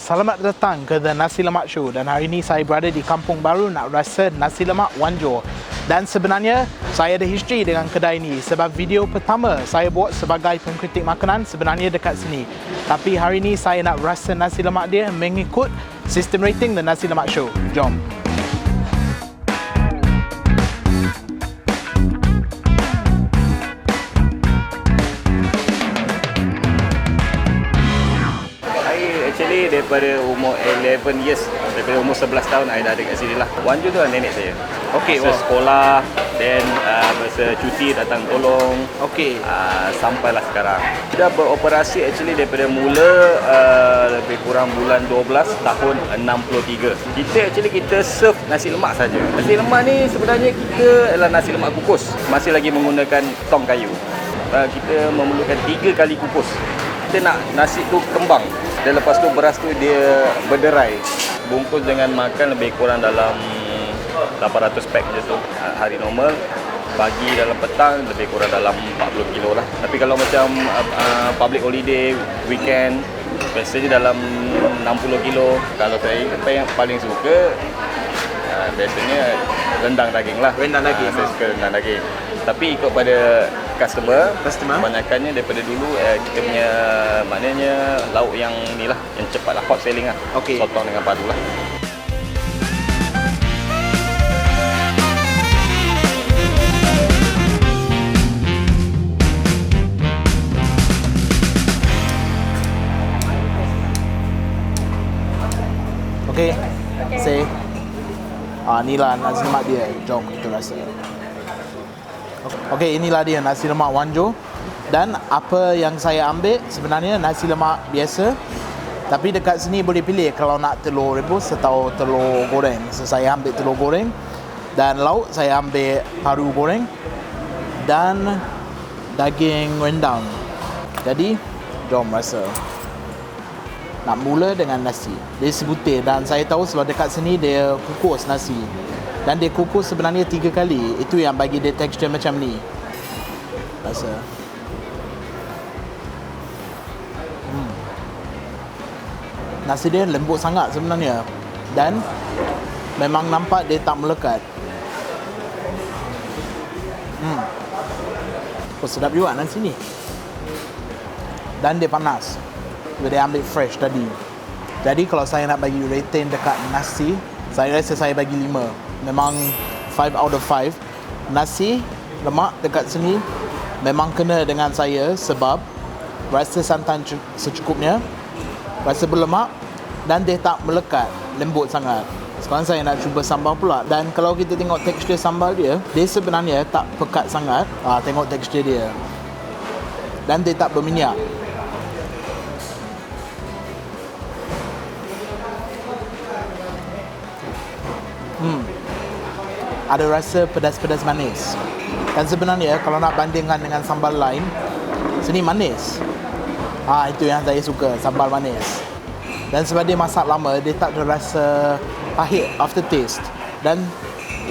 Selamat datang ke The Nasi Lemak Show. Dan hari ini saya berada di Kampung Baru nak rasa nasi lemak Wanjo. Dan sebenarnya saya ada history dengan kedai ini sebab video pertama saya buat sebagai pengkritik makanan sebenarnya dekat sini. Tapi hari ini saya nak rasa nasi lemak dia mengikut sistem rating The Nasi Lemak Show. Jom. Actually daripada umur 11 years, daripada umur 11 tahun saya dah ada kat sini lah. Wanjo tu lah nenek saya. Okey, masa sekolah, then masa cuti datang tolong. Okey. Sampailah sekarang. Dah beroperasi actually daripada mula lebih kurang bulan 12 tahun 63. Kita serve nasi lemak saja. Nasi lemak ni sebenarnya kita adalah nasi lemak kukus. Masih lagi menggunakan tong kayu. Kita memerlukan 3 kali kukus. Kita nak nasi tu kembang. Dan lepas tu beras tu dia berderai. Bungkus dengan makan lebih kurang dalam 800 pack je tu hari normal. Pagi dalam petang lebih kurang dalam 40 kilo lah. Tapi kalau macam public holiday, weekend, biasanya dalam 60 kilo. Kalau saya yang paling suka biasanya rendang daging lah. Rendang daging. Saya suka rendang daging. Tapi ikut pada customer. Kebanyakannya daripada dulu kita punya maknanya lauk yang ni lah, yang cepat lah, hot selling lah. Okey. Sotong dengan padu lah. Okey. Say. Inilah nasi lemak dia. Jom kita rasa. Okey, inilah dia nasi lemak Wanjo. Dan apa yang saya ambil sebenarnya nasi lemak biasa. Tapi dekat sini boleh pilih kalau nak telur rebus atau telur goreng. So saya ambil telur goreng. Dan lauk saya ambil paru goreng dan daging rendang. Jadi, jom rasa. Nak mula dengan nasi. Dia sebutir dan saya tahu sebab dekat sini dia kukus nasi. Dan dia kukus sebenarnya 3 kali. Itu yang bagi dia tekstur macam ni. Rasa. Nasi dia lembut sangat sebenarnya. Dan memang nampak dia tak melekat. Sedap juga nasi ni. Dan dia panas. Dia ambil fresh tadi. Jadi kalau saya nak bagi rating dekat nasi, saya rasa saya bagi 5. Memang 5 out of 5. Nasi lemak dekat sini memang kena dengan saya sebab rasa santan secukupnya, rasa berlemak dan dia tak melekat, lembut sangat. Sekarang saya nak cuba sambal pula. Dan kalau kita tengok tekstur sambal dia, dia sebenarnya tak pekat sangat. Tengok tekstur dia. Dan dia tak berminyak. Ada rasa pedas-pedas manis. Dan sebenarnya kalau nak bandingkan dengan sambal lain, sini manis. Itu yang saya suka, sambal manis. Dan sebab dia masak lama, dia tak ada rasa pahit aftertaste. Dan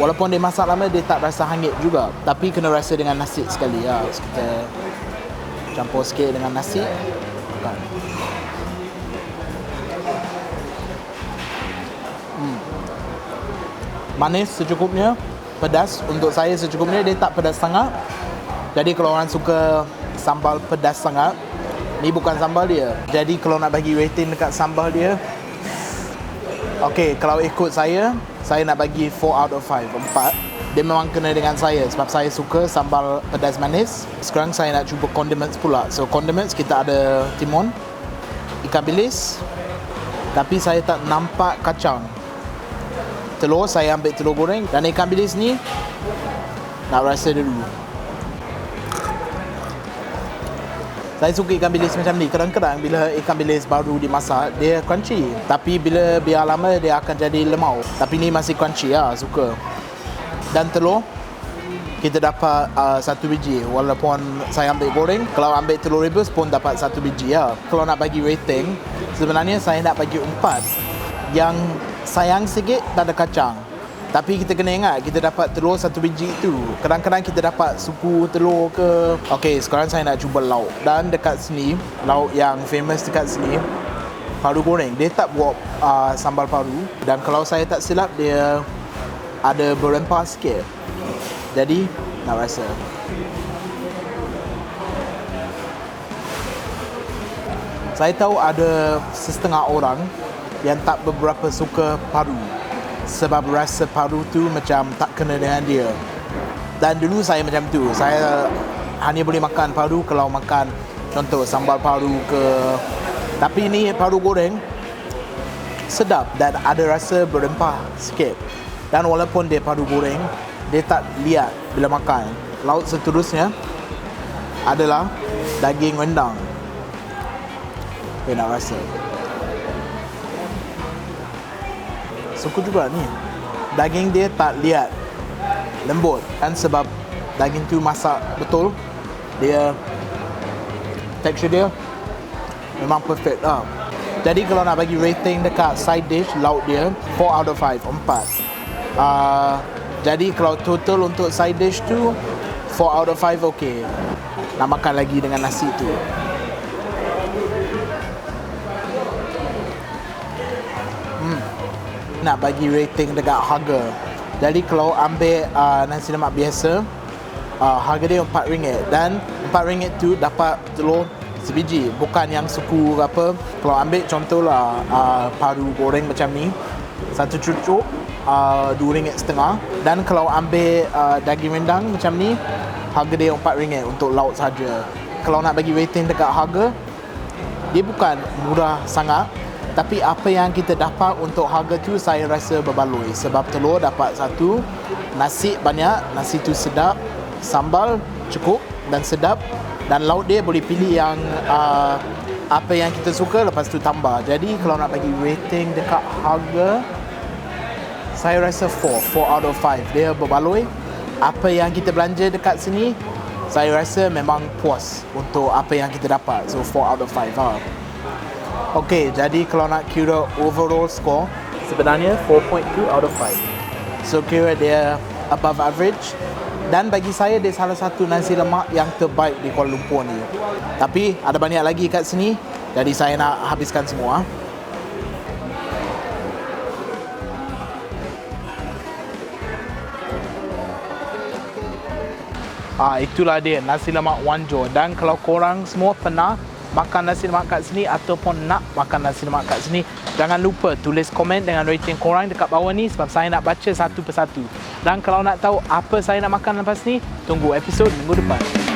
walaupun dia masak lama, dia tak rasa hangit juga. Tapi kena rasa dengan nasi sekali. So kita campur sikit dengan nasi. Manis secukupnya, pedas untuk saya secukupnya, dia tak pedas sangat. Jadi kalau orang suka sambal pedas sangat, ni bukan sambal dia. Jadi kalau nak bagi rating dekat sambal dia, okey, kalau ikut saya nak bagi 4 out of 5, 4. Dia memang kena dengan saya sebab saya suka sambal pedas manis. Sekarang saya nak cuba condiments pula. So condiments kita ada timun, ikan bilis, tapi saya tak nampak kacang. Telur, saya ambil telur goreng. Dan ikan bilis ni nak rasa dulu. Saya suka ikan bilis macam ni. Kadang-kadang bila ikan bilis baru dimasak, dia crunchy. Tapi bila biar lama, dia akan jadi lemau. Tapi ni masih crunchy lah, suka. Dan telur, kita dapat 1 biji. Walaupun saya ambil goreng, kalau ambil telur rebus pun dapat 1 biji lah. Kalau nak bagi rating, sebenarnya saya nak bagi 4. Yang sayang sikit tak ada kacang. Tapi kita kena ingat, kita dapat telur 1 biji tu. Kadang-kadang kita dapat suku telur ke. Okey, sekarang saya nak cuba lauk. Dan dekat sini, lauk yang famous dekat sini, paru goreng. Dia tak buat sambal paru, dan kalau saya tak silap dia ada berempah sikit. Jadi nak rasa. Saya tahu ada setengah orang yang tak beberapa suka paru sebab rasa paru tu macam tak kena dengan dia. Dan dulu saya macam tu. Saya hanya boleh makan paru kalau makan contoh sambal paru ke. Tapi ni paru goreng sedap dan ada rasa berempah sikit. Dan walaupun dia paru goreng, dia tak liat bila makan. Lauk seterusnya adalah daging rendang. Nak rasa. Suka juga ni. Daging dia tak liat, lembut. Dan sebab daging tu masak betul, dia tekstur dia memang perfect lah. Jadi kalau nak bagi rating dekat side dish, lauk dia 4 out of 5, 4. Jadi kalau total untuk side dish tu 4 out of 5 okey. Nak makan lagi dengan nasi tu. Nak bagi rating dekat harga. Jadi kalau ambil nasi lemak biasa, harga dia RM4, dan RM4 tu dapat telur sebiji, bukan yang suku apa. Kalau ambil contohlah paru goreng macam ni, satu cucuk RM2.50. Dan kalau ambil daging rendang macam ni, harga dia RM4 untuk lauk saja. Kalau nak bagi rating dekat harga, dia bukan murah sangat, tapi apa yang kita dapat untuk harga tu saya rasa berbaloi. Sebab telur dapat satu, nasi banyak, nasi tu sedap, sambal cukup dan sedap, dan lauk dia boleh pilih yang apa yang kita suka, lepas tu tambah. Jadi kalau nak bagi rating dekat harga, saya rasa 4 out of 5. Dia berbaloi. Apa yang kita belanja dekat sini, saya rasa memang puas untuk apa yang kita dapat. So 4 out of 5 lah. Okey, jadi kalau nak kira overall score, sebenarnya 4.2 out of 5. So kira dia above average. Dan bagi saya dia salah satu nasi lemak yang terbaik di Kuala Lumpur ni. Tapi ada banyak lagi kat sini, jadi saya nak habiskan semua. Itulah dia nasi lemak Wan Jo. Dan kalau korang semua pernah makan nasi lemak kat sini ataupun nak makan nasi lemak kat sini, jangan lupa tulis komen dengan rating korang dekat bawah ni, sebab saya nak baca satu persatu. Dan kalau nak tahu apa saya nak makan lepas ni, tunggu episod minggu depan.